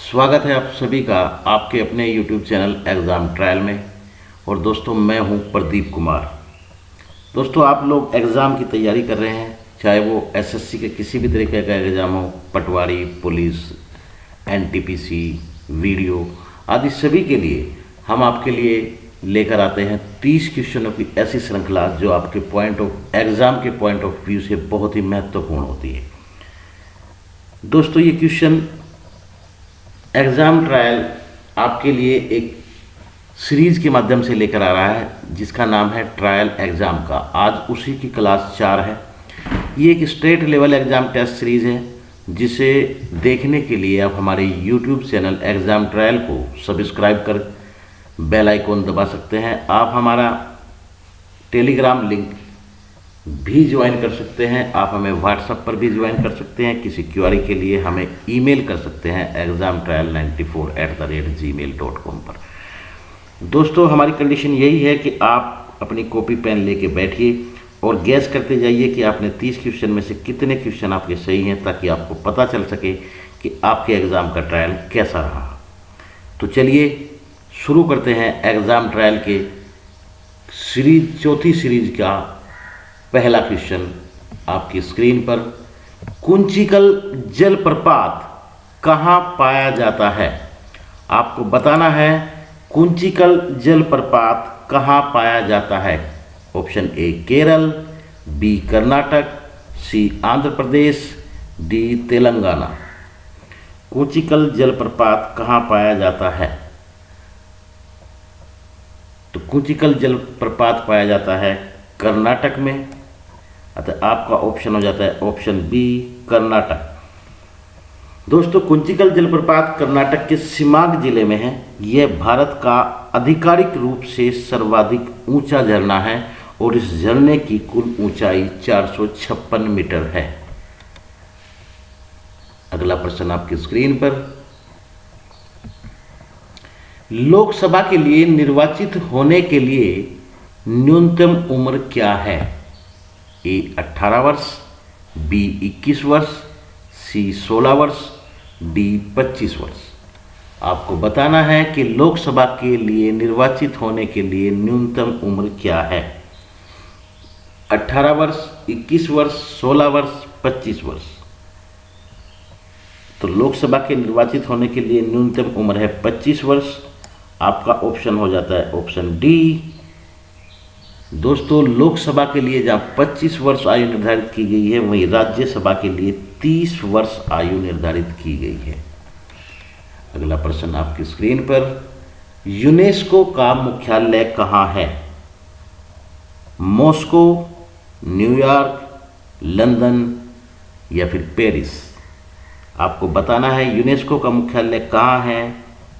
स्वागत है आप सभी का आपके अपने YouTube चैनल एग्ज़ाम ट्रायल में। और दोस्तों मैं हूं प्रदीप कुमार। दोस्तों आप लोग एग्ज़ाम की तैयारी कर रहे हैं, चाहे वो एसएससी के किसी भी तरीके का एग्ज़ाम हो, पटवारी, पुलिस, एनटीपीसी, वीडियो आदि सभी के लिए हम आपके लिए लेकर आते हैं 30 क्वेश्चनों की ऐसी श्रृंखला जो आपके एग्ज़ाम के पॉइंट ऑफ व्यू से बहुत ही महत्वपूर्ण होती है। दोस्तों ये क्वेश्चन एग्ज़ाम ट्रायल आपके लिए एक सीरीज़ के माध्यम से लेकर आ रहा है जिसका नाम है ट्रायल एग्ज़ाम का। आज उसी की क्लास 4 है। ये एक state level exam test series है जिसे देखने के लिए आप हमारे यूट्यूब चैनल एग्ज़ाम ट्रायल को सब्सक्राइब कर बेल आइकॉन दबा सकते हैं। आप हमारा टेलीग्राम लिंक भी ज्वाइन कर सकते हैं। आप हमें व्हाट्सएप पर भी ज्वाइन कर सकते हैं। किसी क्वेरी के लिए हमें ईमेल कर सकते हैं examtrial94@gmail.com पर। दोस्तों हमारी कंडीशन यही है कि आप अपनी कॉपी पेन लेके बैठिए और गैस करते जाइए कि आपने 30 क्वेश्चन में से कितने क्वेश्चन आपके सही हैं, ताकि आपको पता चल सके कि आपके एग्ज़ाम का ट्रायल कैसा रहा। तो चलिए शुरू करते हैं एग्ज़ाम ट्रायल के चौथी सीरीज का पहला क्वेश्चन आपकी स्क्रीन पर। कुंचिकल जलप्रपात कहाँ पाया जाता है? आपको बताना है कुंचिकल जलप्रपात कहाँ पाया जाता है। Option A Kerala, B Karnataka, C Andhra Pradesh, D Telangana. Kunchikal जलप्रपात कहाँ पाया जाता है? तो कुंचिकल जलप्रपात पाया जाता है कर्नाटक में। अतः आपका ऑप्शन हो जाता है ऑप्शन बी कर्नाटक। दोस्तों कुंचिकल जलप्रपात कर्नाटक के शिमाग जिले में है। यह भारत का आधिकारिक रूप से सर्वाधिक ऊंचा झरना है और इस झरने की कुल ऊंचाई 456 मीटर है। अगला प्रश्न आपकी स्क्रीन पर। लोकसभा के लिए निर्वाचित होने के लिए न्यूनतम उम्र क्या है? ए 18 वर्ष, बी 21 वर्ष, सी 16 वर्ष, डी 25 वर्ष। आपको बताना है कि लोकसभा के लिए निर्वाचित होने के लिए न्यूनतम उम्र क्या है। 18 वर्ष, 21 वर्ष, 16 वर्ष, 25 वर्ष। तो लोकसभा के निर्वाचित होने के लिए न्यूनतम उम्र है 25 वर्ष। आपका ऑप्शन हो जाता है ऑप्शन डी। दोस्तों लोकसभा के लिए जहाँ 25 वर्ष आयु निर्धारित की गई है, वहीं राज्यसभा के लिए 30 वर्ष आयु निर्धारित की गई है। अगला प्रश्न आपकी स्क्रीन पर। यूनेस्को का मुख्यालय कहाँ है? मॉस्को, न्यूयॉर्क, लंदन या फिर पेरिस। आपको बताना है यूनेस्को का मुख्यालय कहाँ है।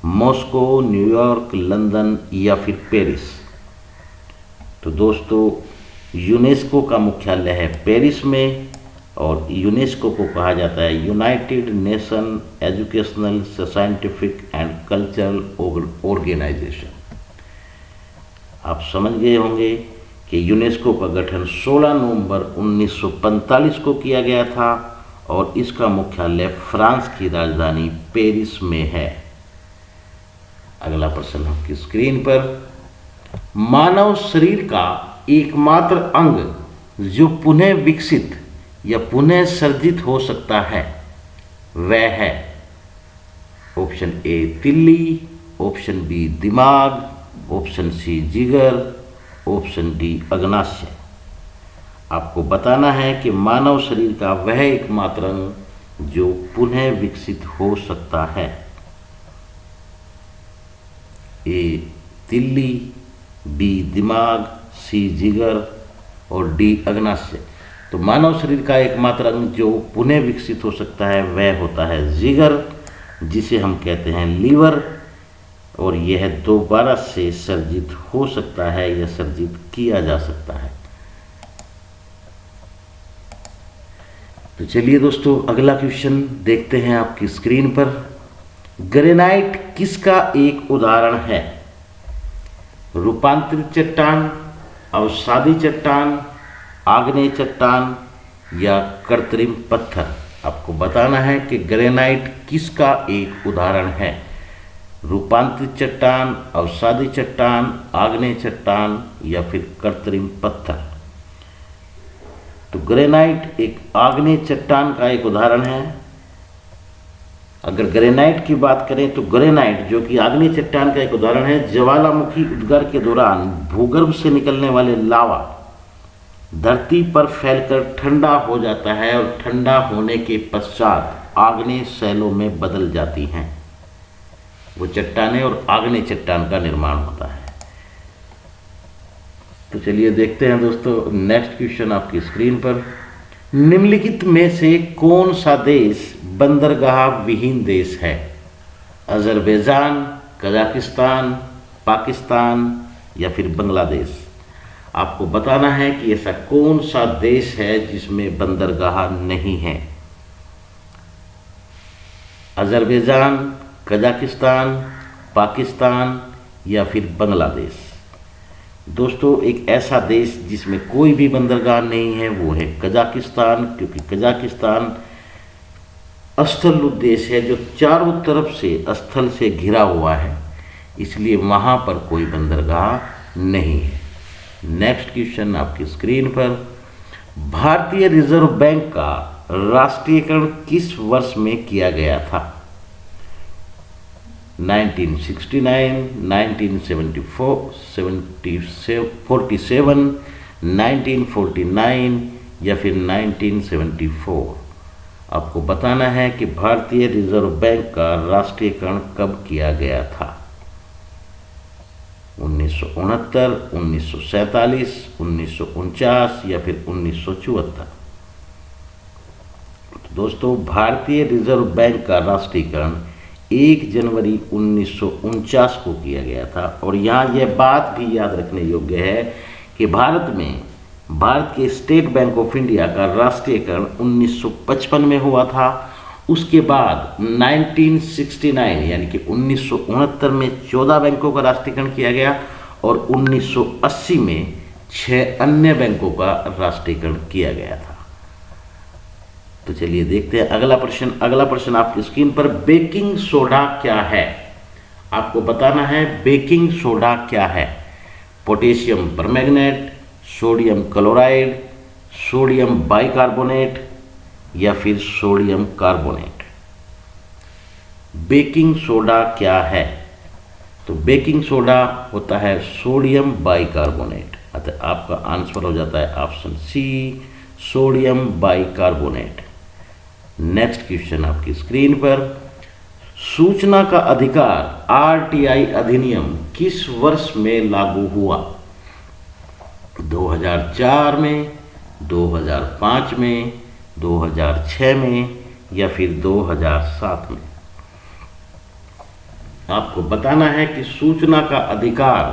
मॉस्को, न्यूयॉर्क, लंदन या फिर पेरिस। तो दोस्तों यूनेस्को का मुख्यालय है पेरिस में और यूनेस्को को कहा जाता है United Nation Educational, Scientific and Cultural Organization. आप समझ गए होंगे कि यूनेस्को का गठन 16 नवंबर 1945 को किया गया था और इसका मुख्यालय फ्रांस की राजधानी पेरिस में है। अगला प्रश्न आपकी स्क्रीन पर। मानव शरीर का एकमात्र अंग जो पुनः विकसित या पुनः सर्जित हो सकता है वह है। ऑप्शन ए तिल्ली, ऑप्शन बी दिमाग, ऑप्शन सी जिगर, ऑप्शन डी अग्नाशय। आपको बताना है कि मानव शरीर का वह एकमात्र अंग जो पुनः विकसित हो सकता है। ए तिल्ली, बी दिमाग, सी जिगर और डी अग्नाशय। तो मानव शरीर का एकमात्र अंग जो पुनः विकसित हो सकता है वह होता है जिगर, जिसे हम कहते हैं लीवर, और यह दोबारा से सर्जित हो सकता है या सर्जित किया जा सकता है। तो चलिए दोस्तों अगला क्वेश्चन देखते हैं आपकी स्क्रीन पर। ग्रेनाइट किसका एक उदाहरण है? रूपांतरित चट्टान, अवसादी चट्टान, आग्नेय चट्टान या कृत्रिम पत्थर। आपको बताना है कि ग्रेनाइट किसका एक उदाहरण है। रूपांतरित चट्टान, अवसादी चट्टान, आग्नेय चट्टान या फिर कृत्रिम पत्थर। तो ग्रेनाइट एक आग्नेय चट्टान का एक उदाहरण है। अगर ग्रेनाइट की बात करें तो ग्रेनाइट जो कि आग्नेय चट्टान का एक उदाहरण है, ज्वालामुखी उद्गार के दौरान भूगर्भ से निकलने वाले लावा धरती पर फैलकर ठंडा हो जाता है और ठंडा होने के पश्चात आग्नेय शैलों में बदल जाती हैं। वो चट्टानें और आग्नेय चट्टान का निर्माण होता है। तो चलिए देखते हैं दोस्तों नेक्स्ट क्वेश्चन आपकी स्क्रीन पर। निम्नलिखित में से कौन सा देश बंदरगाह विहीन देश है? अजरबैजान, कजाकिस्तान, पाकिस्तान या फिर बांग्लादेश। आपको बताना है कि ऐसा कौन सा देश है जिसमें बंदरगाह नहीं है। अजरबैजान, कजाकिस्तान, पाकिस्तान या फिर बांग्लादेश। दोस्तों एक ऐसा देश जिसमें कोई भी बंदरगाह नहीं है वो है कजाकिस्तान, क्योंकि कजाकिस्तान स्थल देश है जो चारों तरफ से स्थल से घिरा हुआ है, इसलिए वहाँ पर कोई बंदरगाह नहीं है। नेक्स्ट क्वेश्चन आपकी स्क्रीन पर। भारतीय रिजर्व बैंक का राष्ट्रीयकरण किस वर्ष में किया गया था? 1969, 1974, 47, 1949 या फिर 1974। आपको बताना है कि भारतीय रिजर्व बैंक का राष्ट्रीयकरण कब किया गया था? 1969, 1947, 1949 या फिर 1974। दोस्तों भारतीय रिजर्व बैंक का राष्ट्रीयकरण 1 जनवरी 1949 को किया गया था। और यहाँ यह बात भी याद रखने योग्य है कि भारत के स्टेट बैंक ऑफ इंडिया का राष्ट्रीयकरण 1955 में हुआ था। उसके बाद 1969 यानी कि 1969 में 14 बैंकों का राष्ट्रीयकरण किया गया और 1980 में 6 अन्य बैंकों का राष्ट्रीयकरण किया गया था। तो चलिए देखते हैं अगला प्रश्न आपकी स्क्रीन पर। बेकिंग सोडा क्या है? आपको बताना है बेकिंग सोडा क्या है। Potassium permanganate, sodium chloride, sodium bicarbonate या फिर सोडियम कार्बोनेट। बेकिंग सोडा क्या है? तो बेकिंग सोडा होता है सोडियम बाइकार्बोनेट। अतः आपका आंसर हो जाता है option C, sodium bicarbonate. Next question आपकी स्क्रीन पर। सूचना का अधिकार आरटीआई अधिनियम किस वर्ष में लागू हुआ? 2004 में, 2005 में, 2006 में या फिर 2007 में। आपको बताना है कि सूचना का अधिकार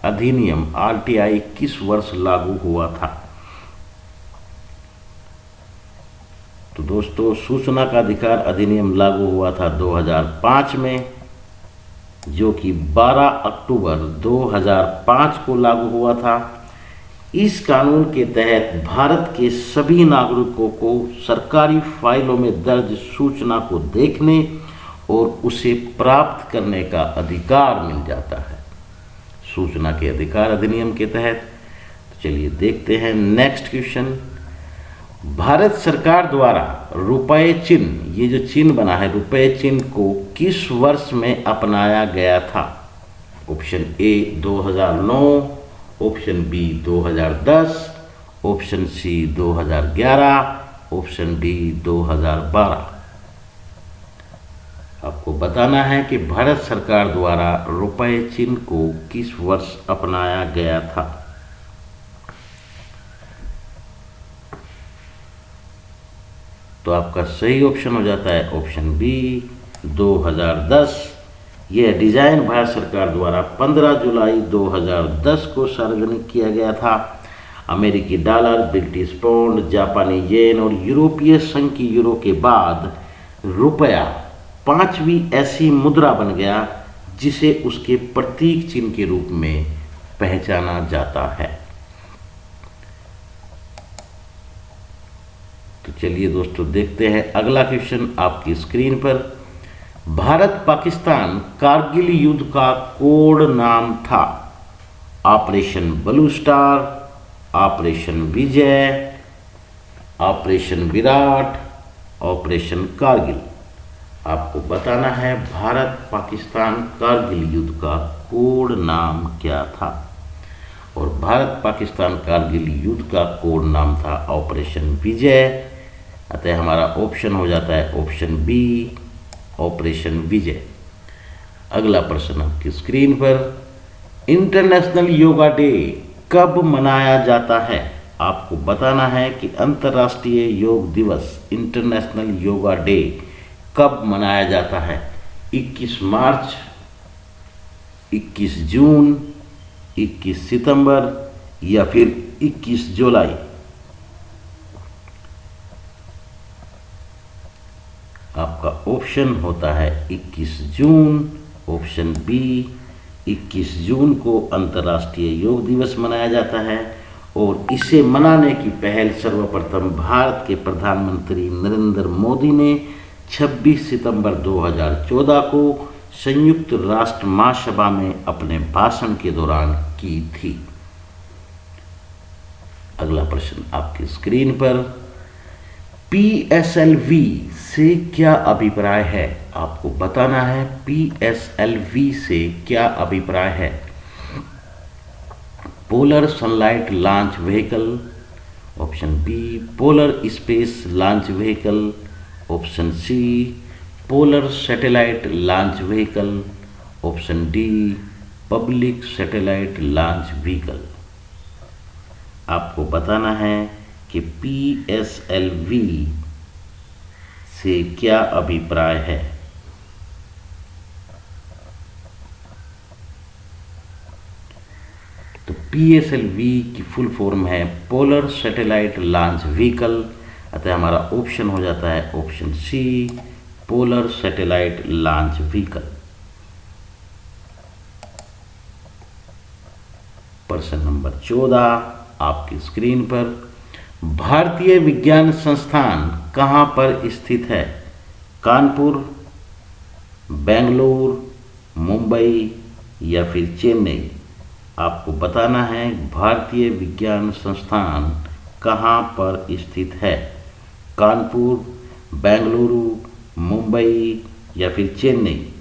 अधिनियम आरटीआई किस वर्ष लागू हुआ था। तो दोस्तों सूचना का अधिकार अधिनियम लागू हुआ था 2005 में, जो कि 12 अक्टूबर 2005 को लागू हुआ था। इस कानून के तहत भारत के सभी नागरिकों को सरकारी फाइलों में दर्ज सूचना को देखने और उसे प्राप्त करने का अधिकार मिल जाता है सूचना के अधिकार अधिनियम के तहत। तो चलिए देखते हैं नेक्स्ट क्वेश्चन। भारत सरकार द्वारा रुपये चिन्ह, ये जो चिन्ह बना है रुपये चिन्ह को किस वर्ष में अपनाया गया था? Option A 2009, option B 2010, option C 2011, option D 2012। आपको बताना है कि भारत सरकार द्वारा रुपये चिन्ह को किस वर्ष अपनाया गया था। तो आपका सही ऑप्शन हो जाता है ऑप्शन बी 2010। यह डिजाइन भारत सरकार द्वारा 15 जुलाई 2010 को सार्वजनिक किया गया था। अमेरिकी डॉलर, ब्रिटिश पाउंड, जापानी येन और यूरोपीय संघ की यूरो के बाद रुपया 5वीं ऐसी मुद्रा बन गया जिसे उसके प्रतीक चिन्ह के रूप में पहचाना जाता है। तो चलिए दोस्तों देखते हैं अगला क्वेश्चन आपकी स्क्रीन पर। भारत पाकिस्तान कारगिल युद्ध का कोड नाम था ऑपरेशन ब्लू स्टार, ऑपरेशन विजय, ऑपरेशन विराट, ऑपरेशन कारगिल। आपको बताना है भारत पाकिस्तान कारगिल युद्ध का कोड नाम क्या था। और भारत पाकिस्तान कारगिल युद्ध का कोड नाम था ऑपरेशन विजय। अतः हमारा ऑप्शन हो जाता है ऑप्शन बी, ऑपरेशन विजय। अगला प्रश्न आपकी स्क्रीन पर। इंटरनेशनल योगा डे कब मनाया जाता है? आपको बताना है कि अंतर्राष्ट्रीय योग दिवस इंटरनेशनल योगा डे कब मनाया जाता है। 21 मार्च, 21 जून, 21 सितंबर या फिर 21 जुलाई। आपका ऑप्शन होता है 21 जून, ऑप्शन बी। 21 जून को अंतर्राष्ट्रीय योग दिवस मनाया जाता है और इसे मनाने की पहल सर्वप्रथम भारत के प्रधानमंत्री नरेंद्र मोदी ने 26 सितंबर 2014 को संयुक्त राष्ट्र महासभा में अपने भाषण के दौरान की थी। अगला प्रश्न आपकी स्क्रीन पर। PSLV से क्या अभिप्राय है? आपको बताना है PSLV से क्या अभिप्राय है। Polar sunlight launch vehicle, option B polar space launch vehicle, option C polar satellite launch vehicle, option D public satellite launch vehicle. आपको बताना है कि PSLV से क्या अभिप्राय है। तो PSLV की फुल फॉर्म है पोलर सैटेलाइट लॉन्च व्हीकल। अतः हमारा ऑप्शन हो जाता है option C, polar satellite launch vehicle. प्रश्न नंबर 14 आपकी स्क्रीन पर। भारतीय विज्ञान संस्थान कहाँ पर स्थित है? कानपुर, बेंगलुरु, मुंबई या फिर चेन्नई। आपको बताना है भारतीय विज्ञान संस्थान कहाँ पर स्थित है। कानपुर, बेंगलुरु, मुंबई या फिर चेन्नई।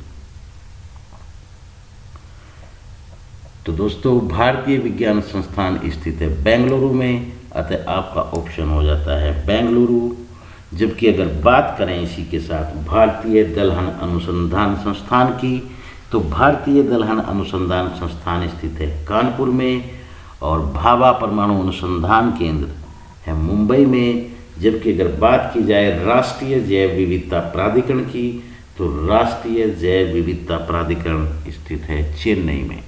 तो दोस्तों भारतीय विज्ञान संस्थान स्थित है बेंगलुरु में। अतः आपका ऑप्शन हो जाता है बेंगलुरु। जबकि अगर बात करें इसी के साथ भारतीय दलहन अनुसंधान संस्थान की, तो भारतीय दलहन अनुसंधान संस्थान स्थित है कानपुर में और भाभा परमाणु अनुसंधान केंद्र है मुंबई में। जबकि अगर बात की जाए राष्ट्रीय जैव विविधता प्राधिकरण की, तो राष्ट्रीय जैव विविधता प्राधिकरण स्थित है चेन्नई में।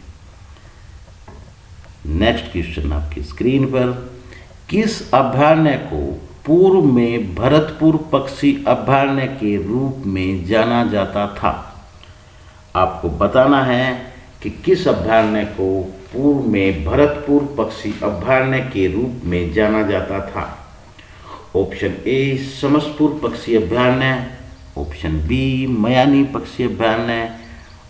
नेक्स्ट क्वेश्चन आपकी स्क्रीन पर। किस अभयारण्य को पूर्व में भरतपुर पक्षी अभयारण्य के रूप में जाना जाता था? आपको बताना है कि किस अभयारण्य को पूर्व में भरतपुर पक्षी अभयारण्य के रूप में जाना जाता था। ऑप्शन ए समसपुर पक्षी अभयारण्य, ऑप्शन बी मयानी पक्षी अभयारण्य,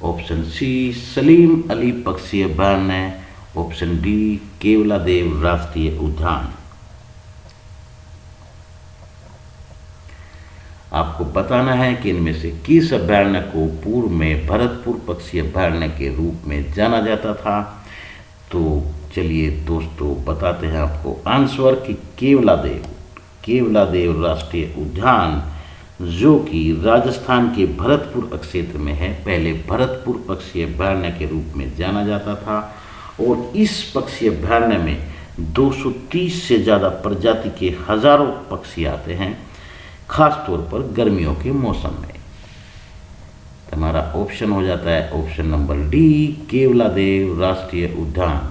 ऑप्शन सी सलीम अली पक्षी अभयारण्य, ऑप्शन डी केवलादेव राष्ट्रीय उद्यान। आपको बताना है कि इनमें से किस अभयारण्य को पूर्व में भरतपुर पक्षी अभयारण्य के रूप में जाना जाता था। तो चलिए दोस्तों बताते हैं आपको आंसर कि केवलादेव राष्ट्रीय उद्यान, जो कि राजस्थान के भरतपुर क्षेत्र में है, पहले भरतपुर पक्षी अभयारण्य के रूप में जाना जाता था। और इस पक्षी अभयारण्य में 230 से ज़्यादा प्रजाति के हजारों पक्षी आते हैं, खास तौर पर गर्मियों के मौसम में। तो हमारा ऑप्शन हो जाता है ऑप्शन नंबर डी केवलादेव राष्ट्रीय उद्यान।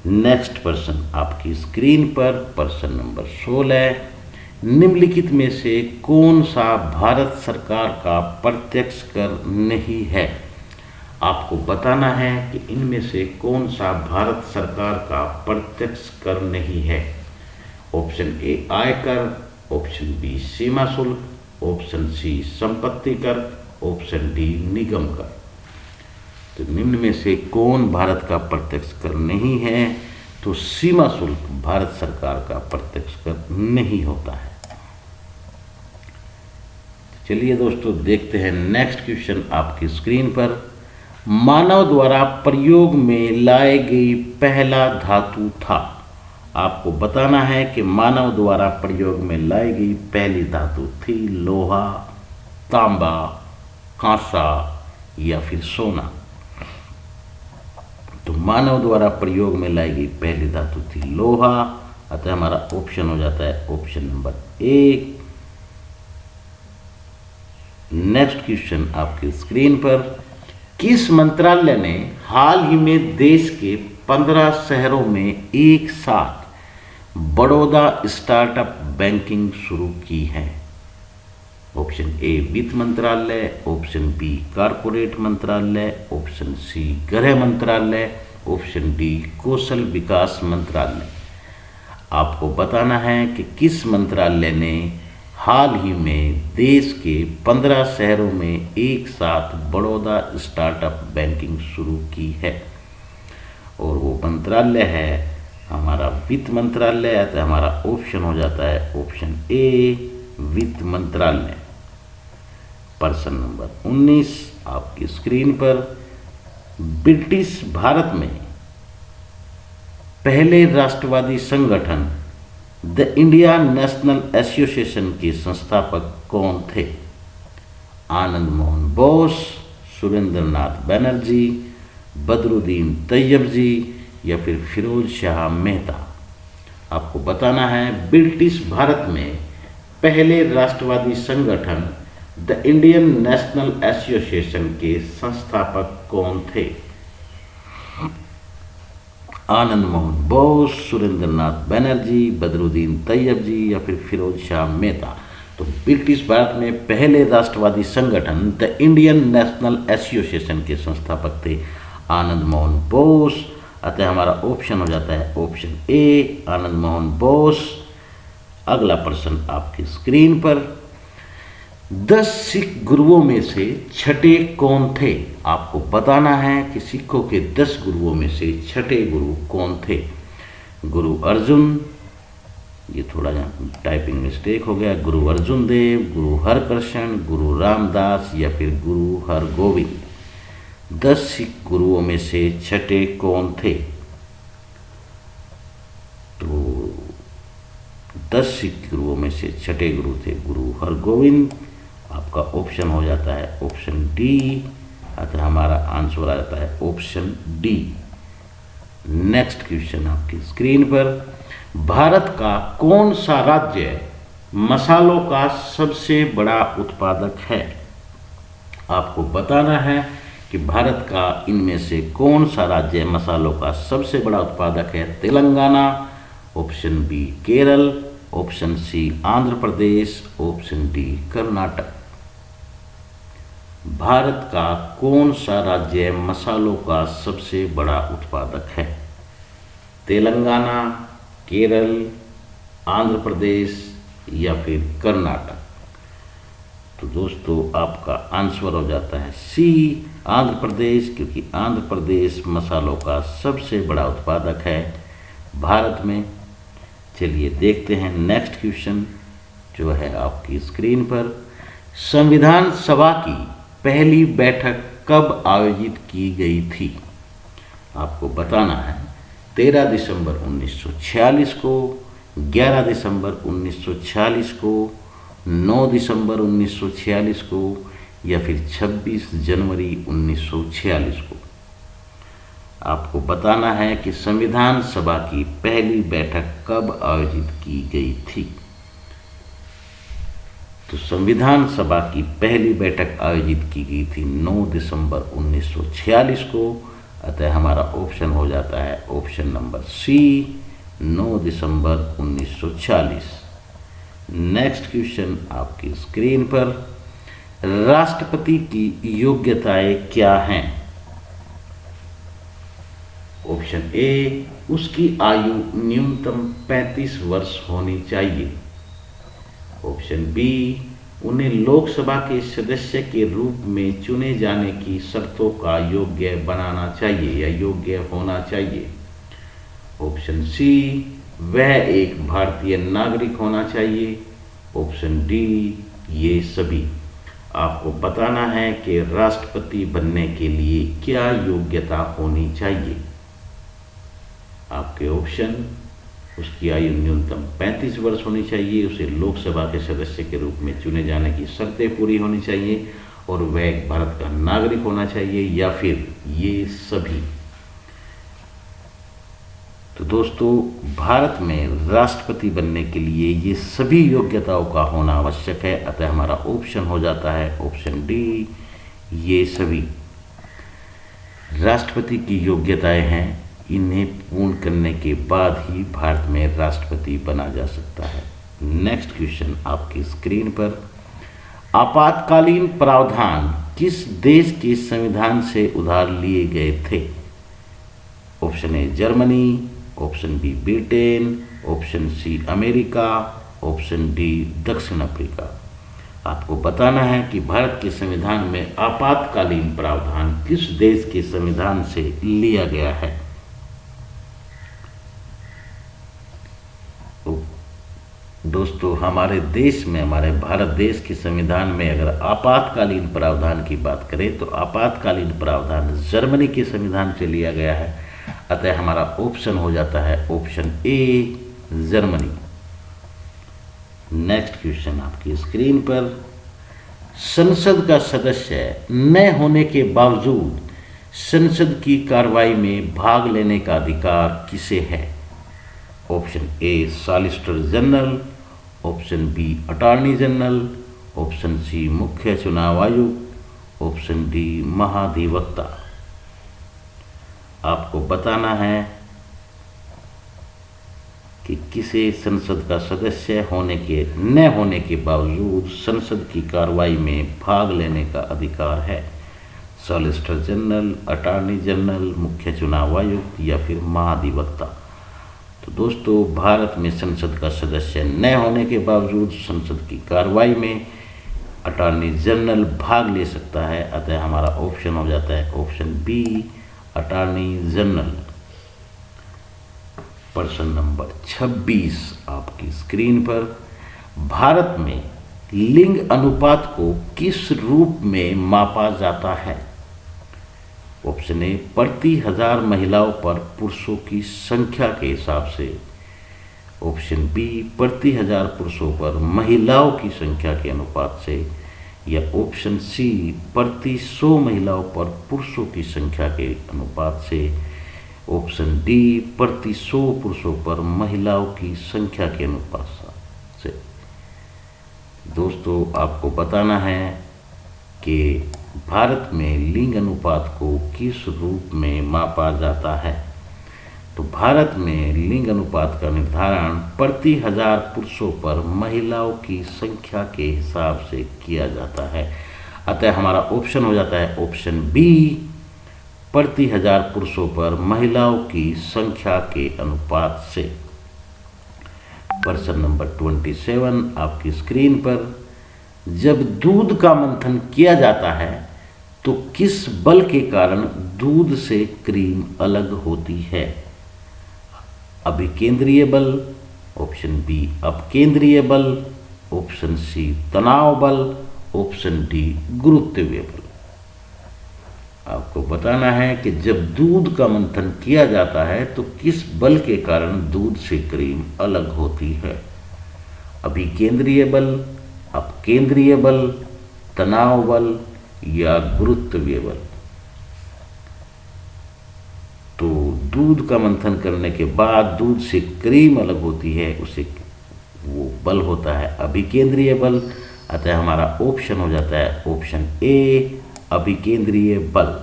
नेक्स्ट प्रश्न आपकी स्क्रीन पर प्रश्न नंबर 16। निम्नलिखित में से कौन सा भारत सरकार का प्रत्यक्ष कर नहीं है? आपको बताना है कि इनमें से कौन सा भारत सरकार का प्रत्यक्ष कर नहीं है। ऑप्शन ए आयकर, ऑप्शन बी सीमा शुल्क, ऑप्शन सी संपत्ति कर, ऑप्शन डी निगम कर। तो निम्न में से कौन भारत का प्रत्यक्ष कर नहीं है? तो सीमा शुल्क भारत सरकार का प्रत्यक्ष कर नहीं होता है। चलिए दोस्तों देखते हैं नेक्स्ट क्वेश्चन आपकी स्क्रीन पर। मानव द्वारा प्रयोग में लाई गई पहला धातु था। आपको बताना है कि मानव द्वारा प्रयोग में लाई गई पहली धातु थी लोहा, तांबा, कांसा या फिर सोना। तो मानव द्वारा प्रयोग में लाई गई पहली धातु थी लोहा, अतः हमारा ऑप्शन हो जाता है option number A. Next question आपकी स्क्रीन पर। किस मंत्रालय ने हाल ही में देश के 15 शहरों में एक साथ बड़ौदा स्टार्टअप बैंकिंग शुरू की है? ऑप्शन ए वित्त मंत्रालय, ऑप्शन बी कारपोरेट मंत्रालय, ऑप्शन सी गृह मंत्रालय, ऑप्शन डी कौशल विकास मंत्रालय। आपको बताना है कि किस मंत्रालय ने हाल ही में देश के 15 शहरों में एक साथ बड़ौदा स्टार्टअप बैंकिंग शुरू की है। और वो मंत्रालय है हमारा वित्त मंत्रालय, अतः हमारा ऑप्शन हो जाता है ऑप्शन ए वित्त मंत्रालय। प्रश्न नंबर 19 आपकी स्क्रीन पर। ब्रिटिश भारत में पहले राष्ट्रवादी संगठन द इंडिया नेशनल एसोसिएशन के संस्थापक कौन थे? आनंद मोहन बोस, सुरेंद्र नाथ बनर्जी, बदरुद्दीन तैयबजी या फिर फिरोज शाह मेहता। आपको बताना है ब्रिटिश भारत में पहले राष्ट्रवादी संगठन द इंडियन नेशनल एसोसिएशन के संस्थापक कौन थे? आनंद मोहन बोस, सुरेंद्र नाथ बनर्जी, बदरुद्दीन तैयबजी या फिर फिरोज शाह मेहता। तो ब्रिटिश भारत में पहले राष्ट्रवादी संगठन द इंडियन नेशनल एसोसिएशन के संस्थापक थे आनंद मोहन बोस, अतः हमारा ऑप्शन हो जाता है ऑप्शन ए आनंद मोहन बोस। अगला प्रश्न आपकी स्क्रीन पर। 10 सिख गुरुओं में से छठे कौन थे? आपको बताना है कि सिखों के 10 गुरुओं में से छठे गुरु कौन थे? गुरु अर्जुन, ये थोड़ा टाइपिंग मिस्टेक हो गया, गुरु अर्जुन देव, गुरु हरकृष्ण, गुरु रामदास या फिर गुरु हरगोविंद। 10 सिख गुरुओं में से छठे कौन थे? तो 10 सिख गुरुओं में से छठे गुरु थे गुरु हरगोविंद। आपका ऑप्शन हो जाता है ऑप्शन डी, अतः हमारा आंसर आ जाता है ऑप्शन डी। नेक्स्ट क्वेश्चन आपकी स्क्रीन पर। भारत का कौन सा राज्य मसालों का सबसे बड़ा उत्पादक है? आपको बताना है कि भारत का इनमें से कौन सा राज्य मसालों का सबसे बड़ा उत्पादक है? Telangana, option B Kerala, option C Andhra Pradesh, option D Karnataka. Bharat का कौन सा राज्य मसालों का सबसे बड़ा उत्पादक है? तेलंगाना, केरल, आंध्र प्रदेश या फिर कर्नाटक। तो दोस्तों आपका आंसर हो जाता है सी आंध्र प्रदेश, क्योंकि आंध्र प्रदेश मसालों का सबसे बड़ा उत्पादक है भारत में। चलिए देखते हैं नेक्स्ट क्वेश्चन जो है आपकी स्क्रीन पर। संविधान सभा की पहली बैठक कब आयोजित की गई थी? आपको बताना है 13 दिसंबर 1946 को, 11 दिसंबर 1946 को, 9 दिसंबर 1946 को या फिर 26 जनवरी 1946 को। आपको बताना है कि संविधान सभा की पहली बैठक कब आयोजित की गई थी। तो संविधान सभा की पहली बैठक आयोजित की गई थी 9 दिसंबर 1946 को, अतः हमारा ऑप्शन हो जाता है ऑप्शन नंबर सी 9 दिसंबर 1940। नेक्स्ट क्वेश्चन आपकी स्क्रीन पर। राष्ट्रपति की योग्यताएं क्या हैं? ऑप्शन ए उसकी आयु न्यूनतम 35 वर्ष होनी चाहिए, ऑप्शन बी, उन्हें लोकसभा के सदस्य के रूप में चुने जाने की शर्तों का योग्य बनाना चाहिए या योग्य होना चाहिए। ऑप्शन सी, वह एक भारतीय नागरिक होना चाहिए। ऑप्शन डी, ये सभी। आपको बताना है कि राष्ट्रपति बनने के लिए क्या योग्यता होनी चाहिए। आपके ऑप्शन, उसकी आयु न्यूनतम 35 वर्ष होनी चाहिए, उसे लोकसभा के सदस्य के रूप में चुने जाने की शर्तें पूरी होनी चाहिए और वह एक भारत का नागरिक होना चाहिए, या फिर ये सभी। तो दोस्तों, भारत में राष्ट्रपति बनने के लिए ये सभी योग्यताओं का होना आवश्यक है, अतः हमारा ऑप्शन हो जाता है ऑप्शन डी, ये सभी। राष्ट्रपति की योग्यताएं हैं, इन्हें पूर्ण करने के बाद ही भारत में राष्ट्रपति बना जा सकता है। नेक्स्ट क्वेश्चन आपकी स्क्रीन पर, आपातकालीन प्रावधान किस देश के संविधान से उधार लिए गए थे। Option A Germany, option B Britain, option C America, option D दक्षिण अफ्रीका। आपको बताना है कि भारत के संविधान में आपातकालीन प्रावधान किस देश के संविधान से लिया गया है। दोस्तों, हमारे देश में, हमारे भारत देश के संविधान में अगर आपातकालीन प्रावधान की बात करें तो आपातकालीन प्रावधान जर्मनी के संविधान से लिया गया है, अतः हमारा ऑप्शन हो जाता है option A Germany. Next question आपकी स्क्रीन पर, संसद का सदस्य न होने के बावजूद संसद की कार्रवाई में भाग लेने का अधिकार किसे है। Option A solicitor general, option B attorney general, option C मुख्य चुनाव आयुक्त, ऑप्शन डी महाधिवक्ता। आपको बताना है कि किसे संसद का सदस्य न होने के बावजूद संसद की कार्रवाई में भाग लेने का अधिकार है। सॉलिसिटर जनरल, अटॉर्नी जनरल, मुख्य चुनाव आयुक्त या फिर महाधिवक्ता। तो दोस्तों, भारत में संसद का सदस्य न होने के बावजूद संसद की कार्रवाई में अटॉर्नी जनरल भाग ले सकता है, अतः हमारा ऑप्शन हो जाता है ऑप्शन बी अटॉर्नी जनरल। प्रश्न नंबर 26 आपकी स्क्रीन पर, भारत में लिंग अनुपात को किस रूप में मापा जाता है। ऑप्शन ए प्रति 1000 महिलाओं पर पुरुषों की संख्या के हिसाब से, ऑप्शन बी प्रति 1000 पुरुषों पर महिलाओं की संख्या के अनुपात से, या ऑप्शन सी प्रति 100 महिलाओं पर पुरुषों की संख्या के अनुपात से, ऑप्शन डी प्रति 100 पुरुषों पर महिलाओं की संख्या के अनुपात से। दोस्तों, आपको बताना है कि भारत में लिंग अनुपात को किस रूप में मापा जाता है। तो भारत में लिंग अनुपात का निर्धारण प्रति 1000 पुरुषों पर महिलाओं की संख्या के हिसाब से किया जाता है, अतः हमारा ऑप्शन हो जाता है ऑप्शन बी प्रति 1000 पुरुषों पर महिलाओं की संख्या के अनुपात से। प्रश्न नंबर 27 आपकी स्क्रीन पर, जब दूध का मंथन किया जाता है तो किस बल के कारण दूध से क्रीम अलग होती है। अभिकेंद्रीय बल, ऑप्शन बी अपकेंद्रीय बल, ऑप्शन सी तनाव बल, ऑप्शन डी गुरुत्वीय बल। आपको बताना है कि जब दूध का मंथन किया जाता है तो किस बल के कारण दूध से क्रीम अलग होती है। अभिकेंद्रीय बल, अपकेंद्रीय बल, तनाव बल या गुरुत्वीय बल। तो दूध का मंथन करने के बाद दूध से क्रीम अलग होती है, उसे वो बल होता है अभिकेंद्रीय बल, अतः हमारा ऑप्शन हो जाता है ऑप्शन ए अभिकेंद्रीय बल।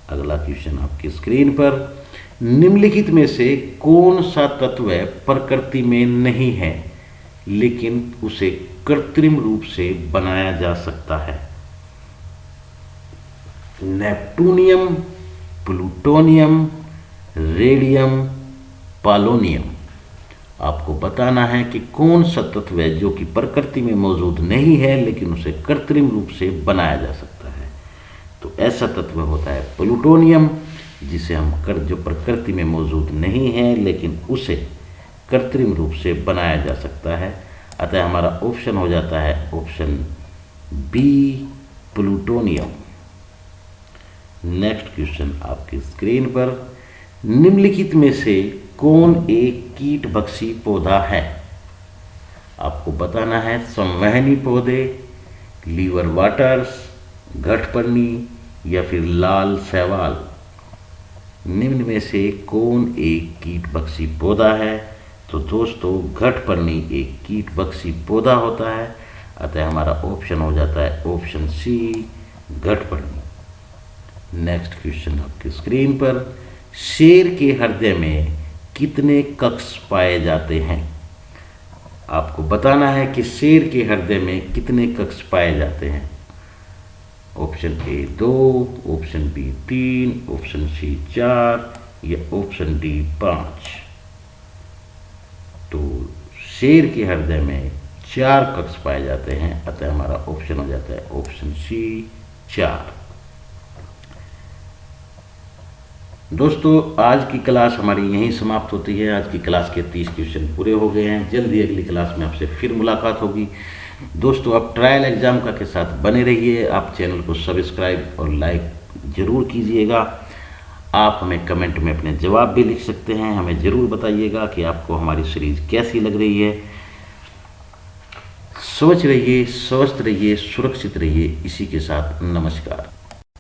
अगला क्वेश्चन आपकी स्क्रीन पर, निम्नलिखित में से कौन सा तत्व प्रकृति में नहीं है लेकिन उसे कृत्रिम रूप से बनाया जा सकता है। नेप्टूनियम, प्लूटोनियम, रेडियम, पोलोनियम। आपको बताना है कि कौन सा तत्व है जो कि प्रकृति में मौजूद नहीं है लेकिन उसे कृत्रिम रूप से बनाया जा सकता है। तो ऐसा तत्व होता है प्लूटोनियम, जिसे हम जो प्रकृति में मौजूद नहीं है लेकिन उसे कृत्रिम रूप से बनाया जा सकता है। अतः हमारा ऑप्शन हो जाता है option B, plutonium. Next question आपकी स्क्रीन पर, निम्नलिखित में से कौन एक कीटभक्षी पौधा है? आपको बताना है संवहनी पौधे, लीवर वाटर्स, घटपर्णी या फिर लाल शैवाल। निम्न में से कौन एक कीटभक्षी पौधा है? तो दोस्तों घटपर्णी एक कीटभक्षी पौधा होता है, अतः हमारा ऑप्शन हो जाता है ऑप्शन सी, घटपर्णी। नेक्स्ट क्वेश्चन आपकी स्क्रीन पर, शेर के हृदय में कितने कक्ष पाए जाते हैं? आपको बताना है कि शेर के हृदय में कितने कक्ष पाए जाते हैं। Option A 2, option B 3, option C 4 या ऑप्शन डी 5। तो शेर के हृदय में 4 कक्ष पाए जाते हैं, अतः हमारा ऑप्शन हो जाता है ऑप्शन सी 4। दोस्तों आज की क्लास हमारी यहीं समाप्त होती है। आज की क्लास के 30 क्वेश्चन पूरे हो गए हैं। जल्दी अगली क्लास में आपसे फिर मुलाकात होगी। दोस्तों आप ट्रायल एग्जाम का के साथ बने रहिए। आप चैनल को सब्सक्राइब और लाइक ज़रूर कीजिएगा। आप हमें कमेंट में अपने जवाब भी लिख सकते हैं। हमें ज़रूर बताइएगा कि आपको हमारी सीरीज़ कैसी लग रही है। स्वच्छ रहिए, स्वस्थ रहिए, सुरक्षित रहिए। इसी के साथ नमस्कार।